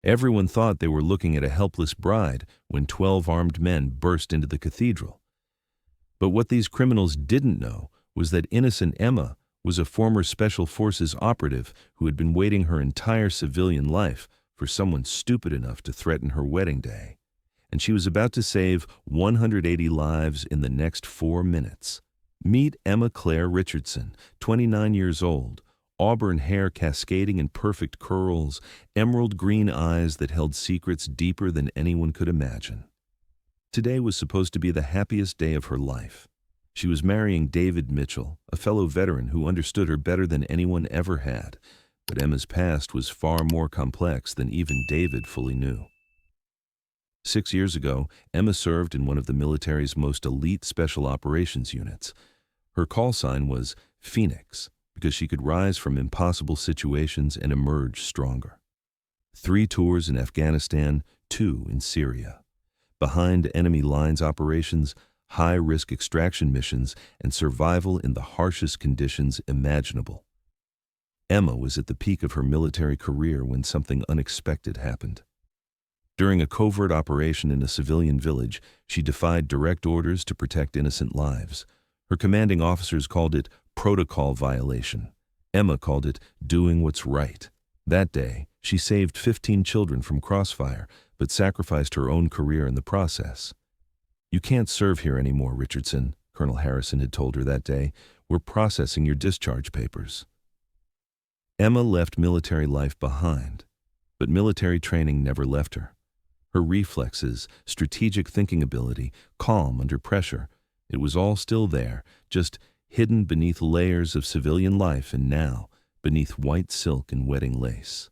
Everyone thought they were looking at a helpless bride when 12 armed men burst into the cathedral. But what these criminals didn't know was that innocent Emma was a former Special Forces operative who had been waiting her entire civilian life for someone stupid enough to threaten her wedding day. And she was about to save 180 lives in the next 4 minutes. Meet Emma Claire Richardson, 29 years old, auburn hair cascading in perfect curls, emerald green eyes that held secrets deeper than anyone could imagine. Today was supposed to be the happiest day of her life. She was marrying David Mitchell, a fellow veteran who understood her better than anyone ever had. But Emma's past was far more complex than even David fully knew. 6 years ago, Emma served in one of the military's most elite special operations units. Her call sign was Phoenix, because she could rise from impossible situations and emerge stronger. 3 tours in Afghanistan, 2 in Syria. Behind enemy lines operations, high-risk extraction missions, and survival in the harshest conditions imaginable. Emma was at the peak of her military career when something unexpected happened. During a covert operation in a civilian village, she defied direct orders to protect innocent lives. Her commanding officers called it protocol violation. Emma called it doing what's right. That day, she saved 15 children from crossfire, but sacrificed her own career in the process. "You can't serve here anymore, Richardson," Colonel Harrison had told her that day. "We're processing your discharge papers." Emma left military life behind, but military training never left her. Her reflexes, strategic thinking ability, calm under pressure, it was all still there, just hidden beneath layers of civilian life and now beneath white silk and wedding lace.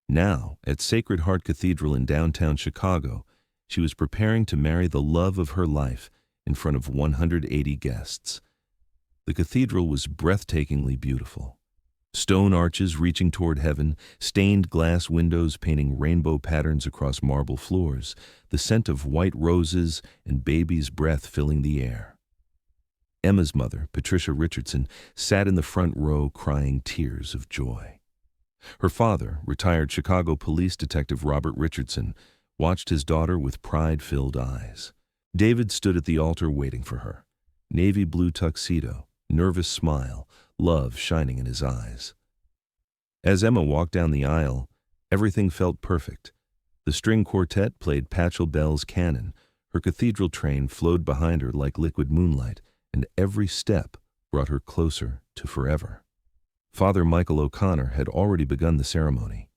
Now, at Sacred Heart Cathedral in downtown Chicago, she was preparing to marry the love of her life in front of 180 guests. The cathedral was breathtakingly beautiful. Stone arches reaching toward heaven, stained glass windows painting rainbow patterns across marble floors, the scent of white roses and baby's breath filling the air. Emma's mother, Patricia Richardson, sat in the front row crying tears of joy. Her father, retired Chicago police detective Robert Richardson, watched his daughter with pride-filled eyes. David stood at the altar waiting for her. Navy blue tuxedo, nervous smile, love shining in his eyes. As Emma walked down the aisle, everything felt perfect. The string quartet played Pachelbel's canon, her cathedral train flowed behind her like liquid moonlight, and every step brought her closer to forever. Father Michael O'Connor had already begun the ceremony.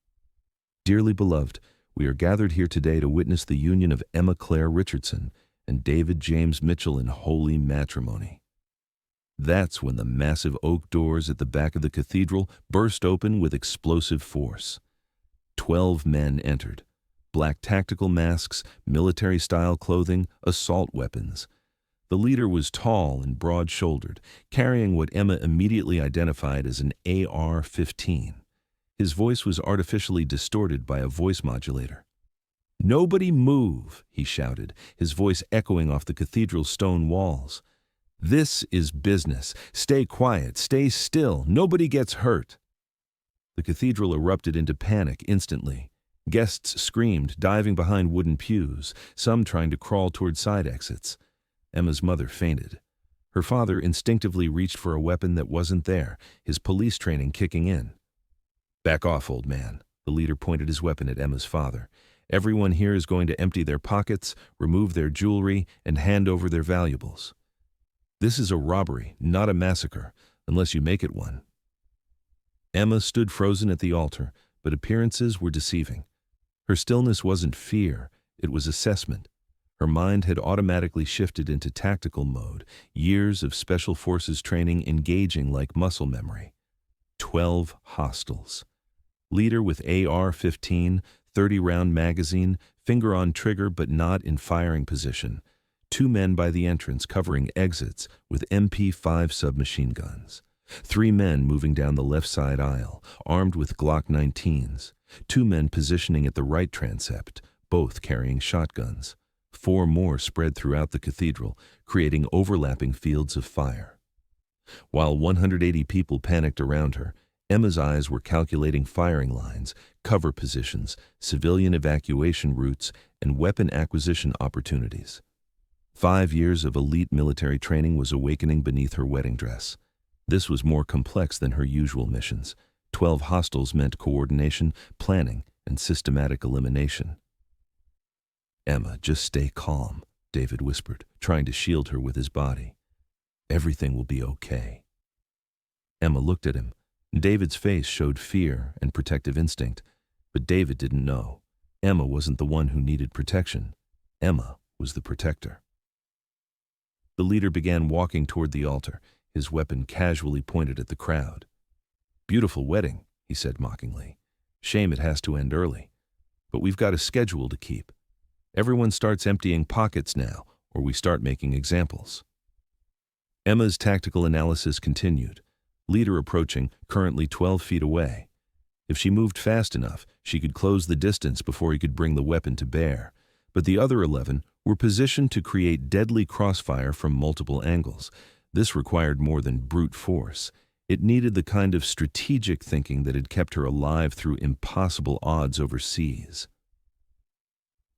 "Dearly beloved, we are gathered here today to witness the union of Emma Claire Richardson and David James Mitchell in holy matrimony." That's when the massive oak doors at the back of the cathedral burst open with explosive force. 12 men entered. Black tactical masks, military-style clothing, assault weapons. The leader was tall and broad-shouldered, carrying what Emma immediately identified as an AR-15. His voice was artificially distorted by a voice modulator. "Nobody move," he shouted, his voice echoing off the cathedral's stone walls. "This is business. Stay quiet, stay still, nobody gets hurt." The cathedral erupted into panic instantly. Guests screamed, diving behind wooden pews, some trying to crawl toward side exits. Emma's mother fainted. Her father instinctively reached for a weapon that wasn't there, his police training kicking in. "Back off, old man." The leader pointed his weapon at Emma's father. "Everyone here is going to empty their pockets, remove their jewelry, and hand over their valuables. This is a robbery, not a massacre, unless you make it one." Emma stood frozen at the altar, but appearances were deceiving. Her stillness wasn't fear, it was assessment. Her mind had automatically shifted into tactical mode, years of special forces training engaging like muscle memory. 12 hostiles. Leader with AR-15, 30-round magazine, finger on trigger but not in firing position. 2 men by the entrance covering exits with MP5 submachine guns. 3 men moving down the left side aisle, armed with Glock 19s. 2 men positioning at the right transept, both carrying shotguns. 4 more spread throughout the cathedral, creating overlapping fields of fire. While 180 people panicked around her, Emma's eyes were calculating firing lines, cover positions, civilian evacuation routes, and weapon acquisition opportunities. 5 years of elite military training was awakening beneath her wedding dress. This was more complex than her usual missions. 12 hostiles meant coordination, planning, and systematic elimination. "Emma, just stay calm," David whispered, trying to shield her with his body. "Everything will be okay." Emma looked at him. David's face showed fear and protective instinct, but David didn't know. Emma wasn't the one who needed protection. Emma was the protector. The leader began walking toward the altar, his weapon casually pointed at the crowd. "Beautiful wedding," he said mockingly. "Shame it has to end early. But we've got a schedule to keep. Everyone starts emptying pockets now, or we start making examples." Emma's tactical analysis continued. Leader approaching, currently 12 feet away. If she moved fast enough, she could close the distance before he could bring the weapon to bear. But the other 11 were positioned to create deadly crossfire from multiple angles. This required more than brute force. It needed the kind of strategic thinking that had kept her alive through impossible odds overseas.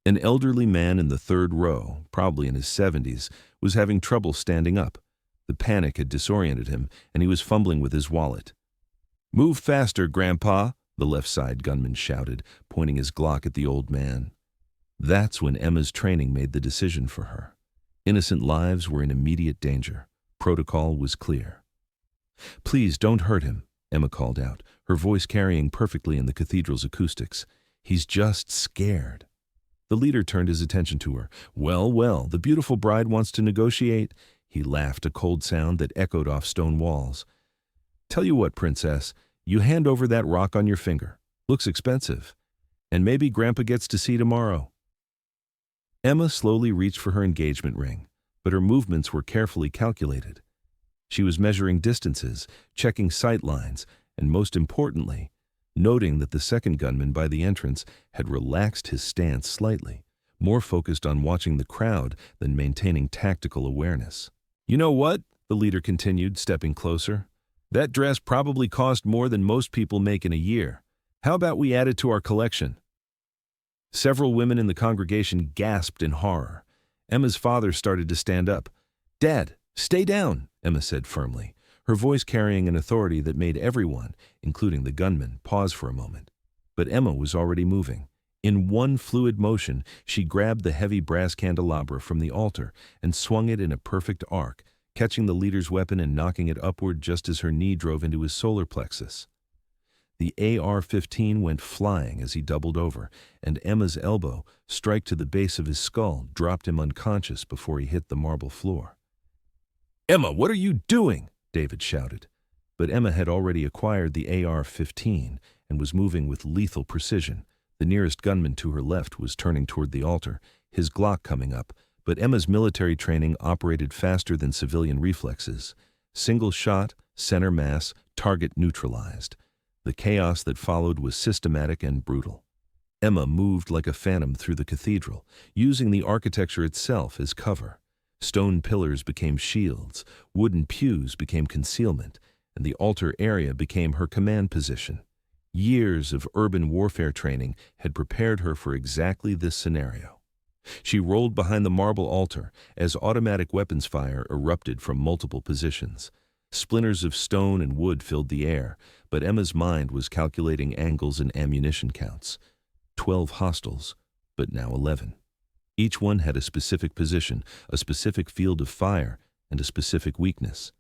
An elderly man in the third row, probably in his 70s, was having trouble standing up. The panic had disoriented him, and he was fumbling with his wallet. "Move faster, Grandpa," the left side gunman shouted, pointing his Glock at the old man. That's when Emma's training made the decision for her. Innocent lives were in immediate danger. Protocol was clear. "Please don't hurt him," Emma called out, her voice carrying perfectly in the cathedral's acoustics. "He's just scared." The leader turned his attention to her. Well, well, the beautiful bride wants to negotiate." He laughed, a cold sound that echoed off stone walls. "Tell you what, princess, you hand over that rock on your finger. Looks expensive. And maybe Grandpa gets to see tomorrow." Emma slowly reached for her engagement ring, but her movements were carefully calculated. She was measuring distances, checking sight lines, and most importantly, noting that the second gunman by the entrance had relaxed his stance slightly, more focused on watching the crowd than maintaining tactical awareness. "You know what?" the leader continued, stepping closer. "That dress probably cost more than most people make in a year. How about we add it to our collection?" Several women in the congregation gasped in horror. Emma's father started to stand up. "Dad, stay down," Emma said firmly, her voice carrying an authority that made everyone, including the gunman, pause for a moment. But Emma was already moving. In one fluid motion, she grabbed the heavy brass candelabra from the altar and swung it in a perfect arc, catching the leader's weapon and knocking it upward just as her knee drove into his solar plexus. The AR-15 went flying as he doubled over, and Emma's elbow, strike to the base of his skull, dropped him unconscious before he hit the marble floor. "Emma, what are you doing?" David shouted. But Emma had already acquired the AR-15 and was moving with lethal precision. The nearest gunman to her left was turning toward the altar, his Glock coming up, but Emma's military training operated faster than civilian reflexes. Single shot, center mass, target neutralized. The chaos that followed was systematic and brutal. Emma moved like a phantom through the cathedral, using the architecture itself as cover. Stone pillars became shields, wooden pews became concealment, and the altar area became her command position. Years of urban warfare training had prepared her for exactly this scenario. She rolled behind the marble altar as automatic weapons fire erupted from multiple positions. Splinters of stone and wood filled the air, but Emma's mind was calculating angles and ammunition counts. 12 hostiles, but now 11. Each one had a specific position, a specific field of fire, and a specific weakness.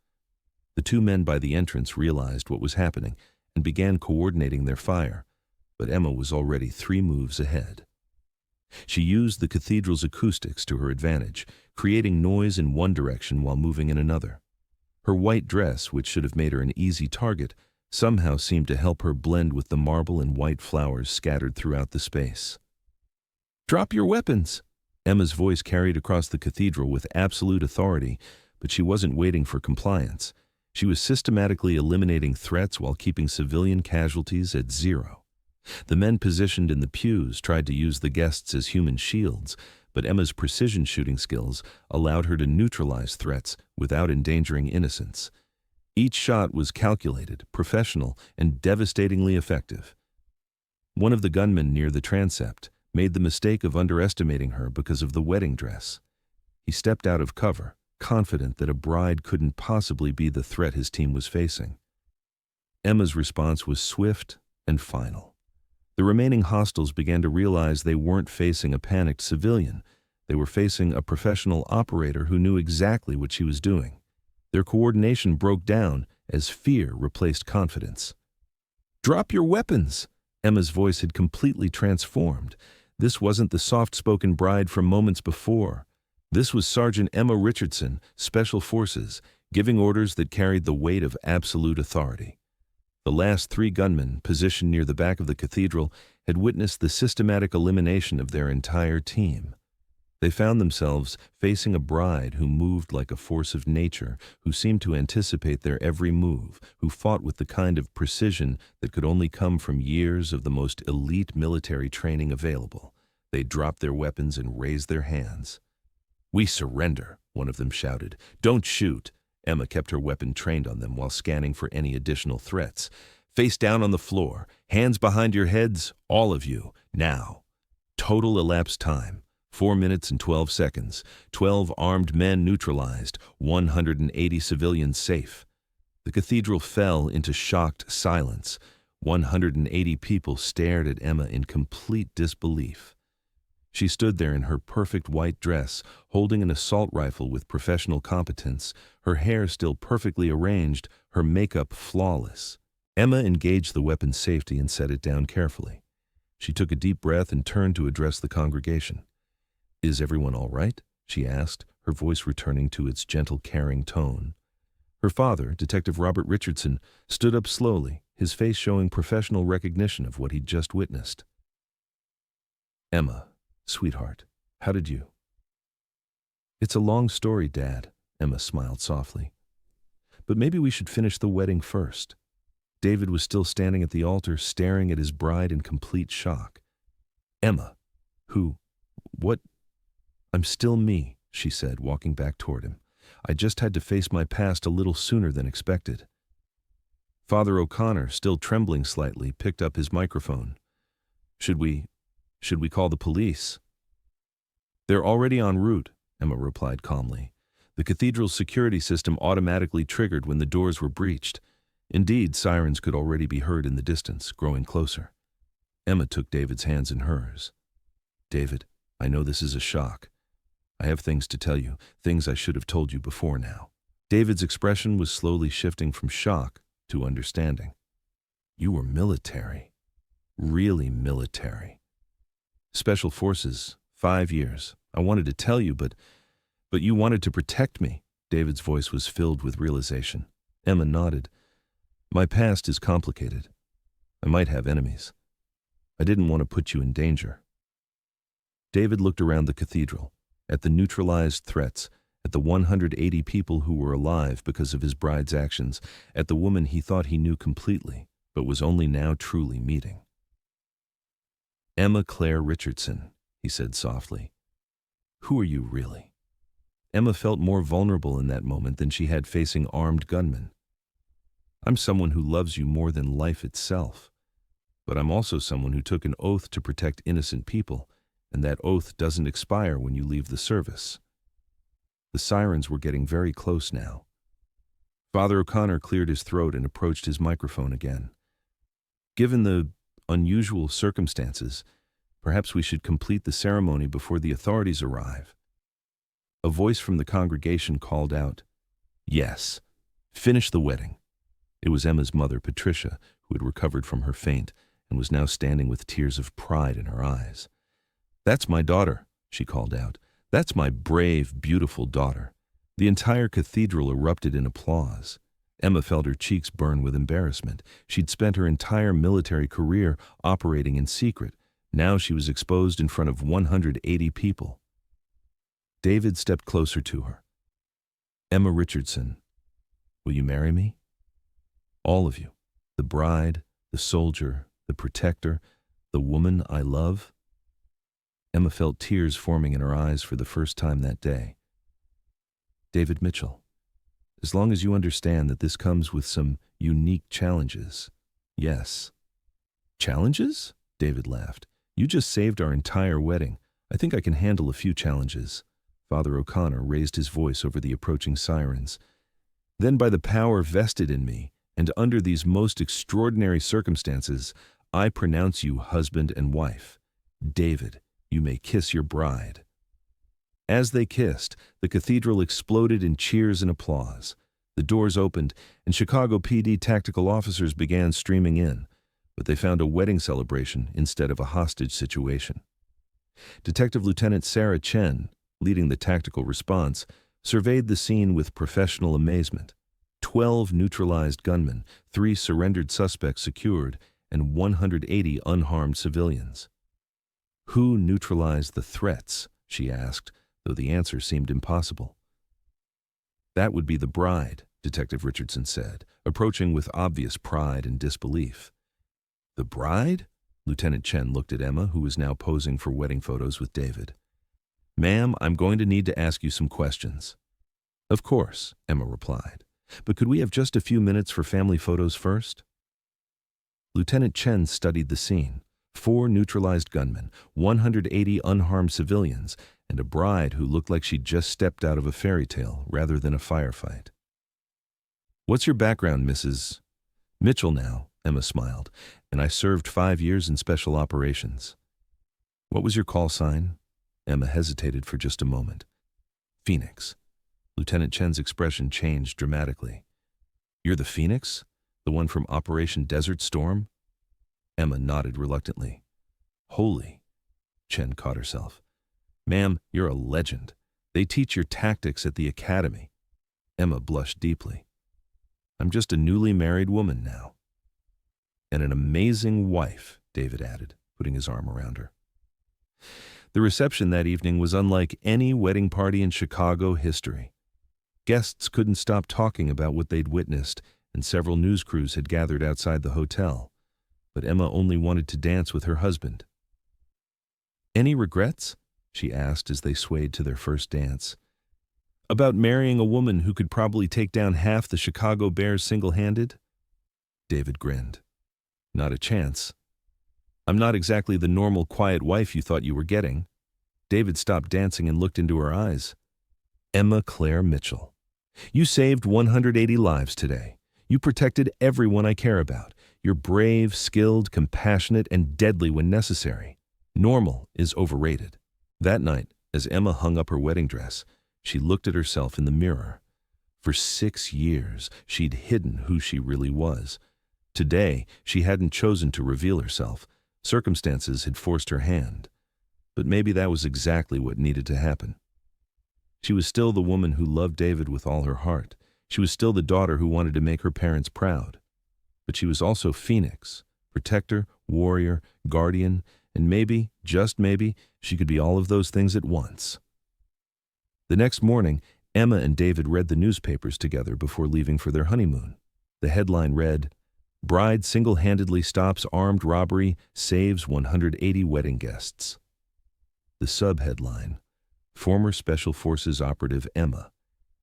The two men by the entrance realized what was happening and began coordinating their fire, but Emma was already 3 moves ahead. She used the cathedral's acoustics to her advantage, creating noise in one direction while moving in another. Her white dress, which should have made her an easy target, somehow seemed to help her blend with the marble and white flowers scattered throughout the space. "Drop your weapons!" Emma's voice carried across the cathedral with absolute authority, but she wasn't waiting for compliance. She was systematically eliminating threats while keeping civilian casualties at 0. The men positioned in the pews tried to use the guests as human shields, but Emma's precision shooting skills allowed her to neutralize threats without endangering innocents. Each shot was calculated, professional, and devastatingly effective. One of the gunmen near the transept made the mistake of underestimating her because of the wedding dress. He stepped out of cover, confident that a bride couldn't possibly be the threat his team was facing. Emma's response was swift and final. The remaining hostiles began to realize they weren't facing a panicked civilian. They were facing a professional operator who knew exactly what she was doing. Their coordination broke down as fear replaced confidence. "Drop your weapons!" Emma's voice had completely transformed. This wasn't the soft-spoken bride from moments before. This was Sergeant Emma Richardson, Special Forces, giving orders that carried the weight of absolute authority. The last 3 gunmen, positioned near the back of the cathedral, had witnessed the systematic elimination of their entire team. They found themselves facing a bride who moved like a force of nature, who seemed to anticipate their every move, who fought with the kind of precision that could only come from years of the most elite military training available. They dropped their weapons and raised their hands. "We surrender," one of them shouted. "Don't shoot." Emma kept her weapon trained on them while scanning for any additional threats. "Face down on the floor, hands behind your heads, all of you, now." Total elapsed time, 4 minutes and 12 seconds. 12 armed men neutralized, 180 civilians safe. The cathedral fell into shocked silence. 180 people stared at Emma in complete disbelief. She stood there in her perfect white dress, holding an assault rifle with professional competence, her hair still perfectly arranged, her makeup flawless. Emma engaged the weapon's safety and set it down carefully. She took a deep breath and turned to address the congregation. "Is everyone all right?" she asked, her voice returning to its gentle, caring tone. Her father, Detective Robert Richardson, stood up slowly, his face showing professional recognition of what he'd just witnessed. "Emma, sweetheart, how did you?" "It's a long story, Dad," Emma smiled softly. "But maybe we should finish the wedding first." David was still standing at the altar, staring at his bride in complete shock. "Emma, what?" "I'm still me," she said, walking back toward him. "I just had to face my past a little sooner than expected." Father O'Connor, still trembling slightly, picked up his microphone. Should we call the police?" "They're already en route," Emma replied calmly. "The cathedral's security system automatically triggered when the doors were breached. Indeed, sirens could already be heard in the distance, growing closer." Emma took David's hands in hers. "David, I know this is a shock. I have things to tell you, things I should have told you before now." David's expression was slowly shifting from shock to understanding. "You were military. Really military. Special Forces, 5 years. I wanted to tell you, but you wanted to protect me." David's voice was filled with realization. Emma nodded. "My past is complicated. I might have enemies. I didn't want to put you in danger." David looked around the cathedral, at the neutralized threats, at the 180 people who were alive because of his bride's actions, at the woman he thought he knew completely, but was only now truly meeting. "Emma Claire Richardson," he said softly. "Who are you really?" Emma felt more vulnerable in that moment than she had facing armed gunmen. "I'm someone who loves you more than life itself. But I'm also someone who took an oath to protect innocent people, and that oath doesn't expire when you leave the service." The sirens were getting very close now. Father O'Connor cleared his throat and approached his microphone again. "Given the unusual circumstances, perhaps we should complete the ceremony before the authorities arrive." A voice from the congregation called out, "Yes, finish the wedding." It was Emma's mother, Patricia, who had recovered from her faint and was now standing with tears of pride in her eyes. "That's my daughter," she called out. "That's my brave, beautiful daughter." The entire cathedral erupted in applause. Emma felt her cheeks burn with embarrassment. She'd spent her entire military career operating in secret. Now she was exposed in front of 180 people. David stepped closer to her. "Emma Richardson, will you marry me? All of you. The bride, the soldier, the protector, the woman I love." Emma felt tears forming in her eyes for the first time that day. "David Mitchell, as long as you understand that this comes with some unique challenges. Yes. Challenges? David laughed. You just saved our entire wedding. I think I can handle a few challenges. Father O'Connor raised his voice over the approaching sirens. Then by the power vested in me, and under these most extraordinary circumstances, I pronounce you husband and wife. David, you may kiss your bride. As they kissed, the cathedral exploded in cheers and applause. The doors opened, and Chicago PD tactical officers began streaming in, but they found a wedding celebration instead of a hostage situation. Detective Lieutenant Sarah Chen, leading the tactical response, surveyed the scene with professional amazement. 12 neutralized gunmen, 3 surrendered suspects secured, and 180 unharmed civilians. Who neutralized the threats? She asked, though the answer seemed impossible. That would be the bride, Detective Richardson said, approaching with obvious pride and disbelief. The bride? Lieutenant Chen looked at Emma, who was now posing for wedding photos with David. Ma'am, I'm going to need to ask you some questions. Of course, Emma replied. But could we have just a few minutes for family photos first? Lieutenant Chen studied the scene. 4 neutralized gunmen, 180 unharmed civilians, and a bride who looked like she'd just stepped out of a fairy tale rather than a firefight. What's your background, Mrs. Mitchell now? Emma smiled. And I served 5 years in special operations. What was your call sign? Emma hesitated for just a moment. Phoenix. Lieutenant Chen's expression changed dramatically. You're the Phoenix? The one from Operation Desert Storm? Emma nodded reluctantly. Holy. Chen caught herself. Ma'am, you're a legend. They teach your tactics at the academy. Emma blushed deeply. I'm just a newly married woman now. And an amazing wife, David added, putting his arm around her. The reception that evening was unlike any wedding party in Chicago history. Guests couldn't stop talking about what they'd witnessed, and several news crews had gathered outside the hotel. But Emma only wanted to dance with her husband. Any regrets? She asked as they swayed to their first dance. About marrying a woman who could probably take down half the Chicago Bears single-handed? David grinned. Not a chance. I'm not exactly the normal quiet wife you thought you were getting. David stopped dancing and looked into her eyes. Emma Claire Mitchell. You saved 180 lives today. You protected everyone I care about. You're brave, skilled, compassionate, and deadly when necessary. Normal is overrated. That night, as Emma hung up her wedding dress, she looked at herself in the mirror. For 6 years, she'd hidden who she really was. Today, she hadn't chosen to reveal herself. Circumstances had forced her hand. But maybe that was exactly what needed to happen. She was still the woman who loved David with all her heart. She was still the daughter who wanted to make her parents proud. But she was also Phoenix, protector, warrior, guardian, and maybe, just maybe, she could be all of those things at once. The next morning, Emma and David read the newspapers together before leaving for their honeymoon. The headline read, Bride single-handedly stops armed robbery, saves 180 wedding guests. The subheadline, Former Special Forces operative Emma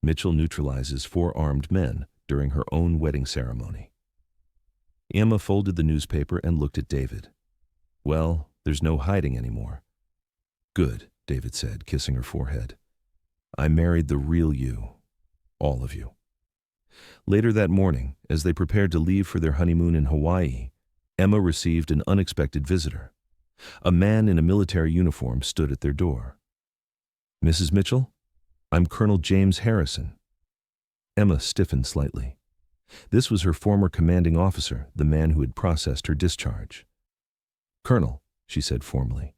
Mitchell neutralizes 4 armed men during her own wedding ceremony. Emma folded the newspaper and looked at David. Well, there's no hiding anymore. Good, David said, kissing her forehead. I married the real you, all of you. Later that morning, as they prepared to leave for their honeymoon in Hawaii, Emma received an unexpected visitor. A man in a military uniform stood at their door. Mrs. Mitchell, I'm Colonel James Harrison. Emma stiffened slightly. This was her former commanding officer, the man who had processed her discharge. Colonel, she said formally.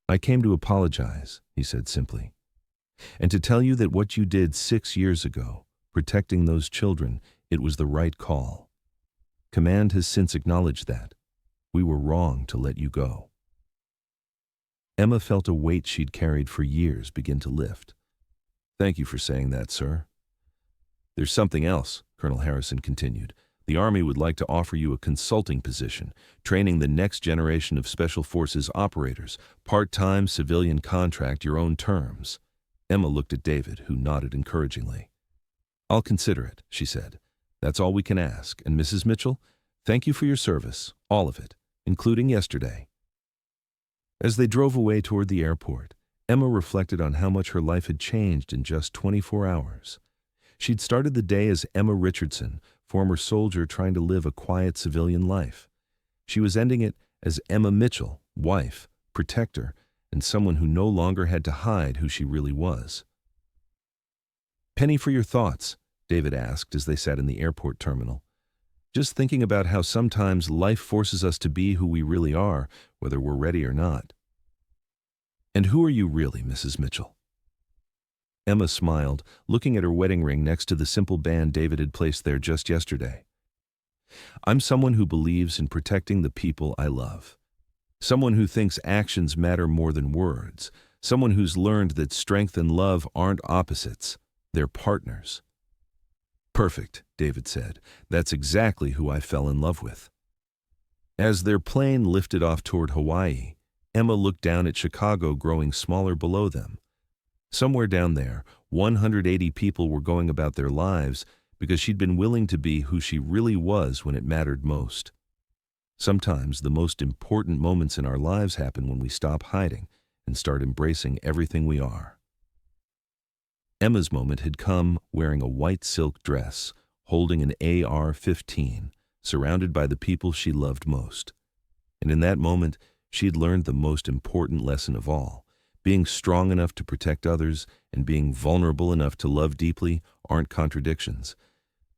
I came to apologize, he said simply, and to tell you that what you did 6 years ago, protecting those children, it was the right call. Command has since acknowledged that. We were wrong to let you go. Emma felt a weight she'd carried for years begin to lift. Thank you for saying that, sir. There's something else, Colonel Harrison continued. The Army would like to offer you a consulting position, training the next generation of Special Forces operators, part-time civilian contract, your own terms. Emma looked at David, who nodded encouragingly. I'll consider it, she said. That's all we can ask. And Mrs. Mitchell, thank you for your service, all of it, including yesterday. As they drove away toward the airport, Emma reflected on how much her life had changed in just 24 hours. She'd started the day as Emma Richardson, former soldier trying to live a quiet civilian life. She was ending it as Emma Mitchell, wife, protector, and someone who no longer had to hide who she really was. Penny, for your thoughts, David asked as they sat in the airport terminal. Just thinking about how sometimes life forces us to be who we really are, whether we're ready or not. And who are you really, Mrs. Mitchell? Emma smiled, looking at her wedding ring next to the simple band David had placed there just yesterday. I'm someone who believes in protecting the people I love. Someone who thinks actions matter more than words. Someone who's learned that strength and love aren't opposites, they're partners. Perfect, David said. That's exactly who I fell in love with. As their plane lifted off toward Hawaii, Emma looked down at Chicago growing smaller below them. Somewhere down there, 180 people were going about their lives because she'd been willing to be who she really was when it mattered most. Sometimes the most important moments in our lives happen when we stop hiding and start embracing everything we are. Emma's moment had come wearing a white silk dress, holding an AR-15, surrounded by the people she loved most. And in that moment, she had learned the most important lesson of all. Being strong enough to protect others and being vulnerable enough to love deeply aren't contradictions.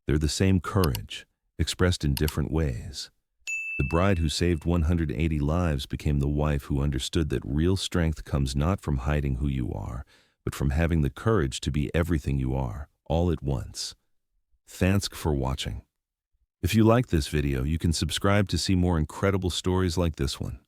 They're the same courage, expressed in different ways. The bride who saved 180 lives became the wife who understood that real strength comes not from hiding who you are, but from having the courage to be everything you are, all at once. Thanks for watching. If you like this video, you can subscribe to see more incredible stories like this one.